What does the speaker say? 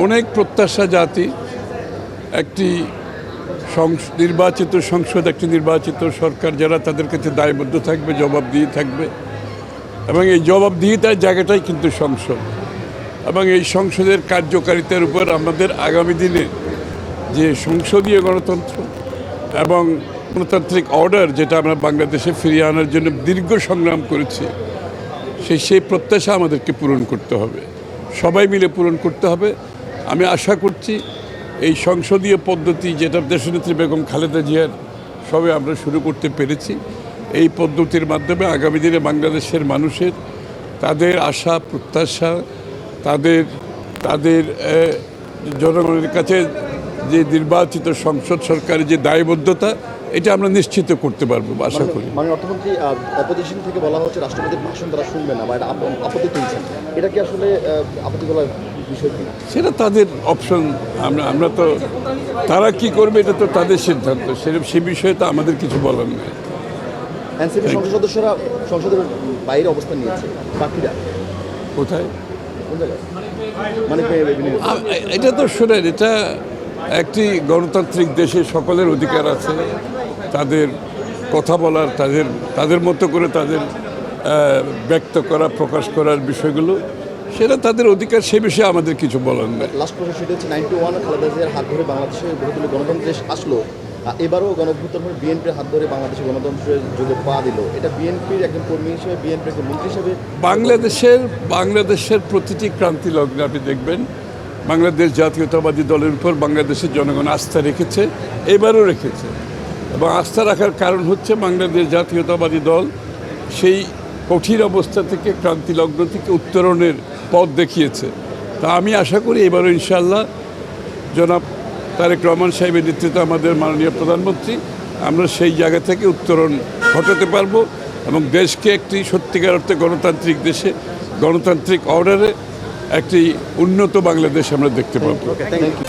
অনেক প্রত্যাশা জাতি একটি নির্বাচিত সংসদ, একটি নির্বাচিত সরকার, যারা তাদের কাছে দায়বদ্ধ থাকবে, জবাবদিহি থাকবে। এবং এই জবাবদিহিতার জায়গাটাই কিন্তু সংসদ, এবং এই সংসদের কার্যকারিতার উপর আমাদের আগামী দিনে যে সংসদীয় গণতন্ত্র এবং গণতান্ত্রিক অর্ডার, যেটা আমরা বাংলাদেশে ফিরিয়ে আনার জন্য দীর্ঘ সংগ্রাম করেছি, সেই প্রত্যাশা আমাদেরকে পূরণ করতে হবে, সবাই মিলে পূরণ করতে হবে। আমি আশা করছি এই সংসদীয় পদ্ধতি, যেটা দেশনেত্রী বেগম খালেদা জিয়ার সবে আমরা শুরু করতে পেরেছি, এই পদ্ধতির মাধ্যমে আগামী দিনে বাংলাদেশের মানুষের তাদের আশা প্রত্যাশা, তাদের জনগণের কাছে যে নির্বাচিত সংসদ সরকারের যে দায়বদ্ধতা, এটা আমরা নিশ্চিত করতে পারবো আশা করি। মানে অর্থমন্ত্রী অপোজিশন থেকে বলা হচ্ছে রাষ্ট্রপতির ভাষণ তারা শুনবে না বা এটা আপত্তি তুলছেন, এটা কি আসলে আপত্তি করার বিষয় কিনা? সেটা তাদের অপশন। আমরা তো তারা কি করবে এটা তো তাদের সিদ্ধান্ত, সে বিষয়ে তো আমাদের কিছু বলার নেই। এনসিপি সংসদ সদস্যরা সংসদের বাইরে অবস্থান নিয়েছে, বাকিরা কোথায়? মানে এটা তো শোনেন, এটা একটি গণতান্ত্রিক দেশে সকলের অধিকার আছে তাদের কথা বলার, তাদের মতো করে তাদের ব্যক্ত করা, প্রকাশ করার বিষয়গুলো, সেটা তাদের অধিকার, সে বিষয়ে আমাদের কিছু বলার নেই। লাস্ট প্রশ্ন সেটা হচ্ছে 91 খালেদা জিয়ার হাত ধরে বাংলাদেশের বহুদলীয় গণতন্ত্রে আসলো, এবারও গণভ্যুত্থান হয়ে বিএনপির হাত ধরে বাংলাদেশের গণতন্ত্রের যুগে পা দিল, এটা বিএনপির একজন কর্মী হিসেবে, বিএনপির একজন মন্ত্রী হিসেবে বাংলাদেশের প্রতিটি ক্রান্তি লগ্নে আপনি দেখবেন বাংলাদেশ জাতীয়তাবাদী দলের উপর বাংলাদেশের জনগণ আস্থা রেখেছে, এবারও রেখেছে। এবং আস্থা রাখার কারণ হচ্ছে বাংলাদেশ জাতীয়তাবাদী দল সেই কঠিন অবস্থা থেকে, ক্রান্তি লগ্ন থেকে উত্তরণের পথ দেখিয়েছে। তা আমি আশা করি এবারও ইনশাআল্লাহ জনাব তারেক রহমান সাহেবের নেতৃত্বে আমাদের মাননীয় প্রধানমন্ত্রী, আমরা সেই জায়গা থেকে উত্তরণ ঘটাতে পারবো এবং দেশকে একটি সত্যিকার অর্থে গণতান্ত্রিক দেশে, গণতান্ত্রিক অর্ডারে একটি উন্নত বাংলাদেশ আমরা দেখতে পাবো। Thank you.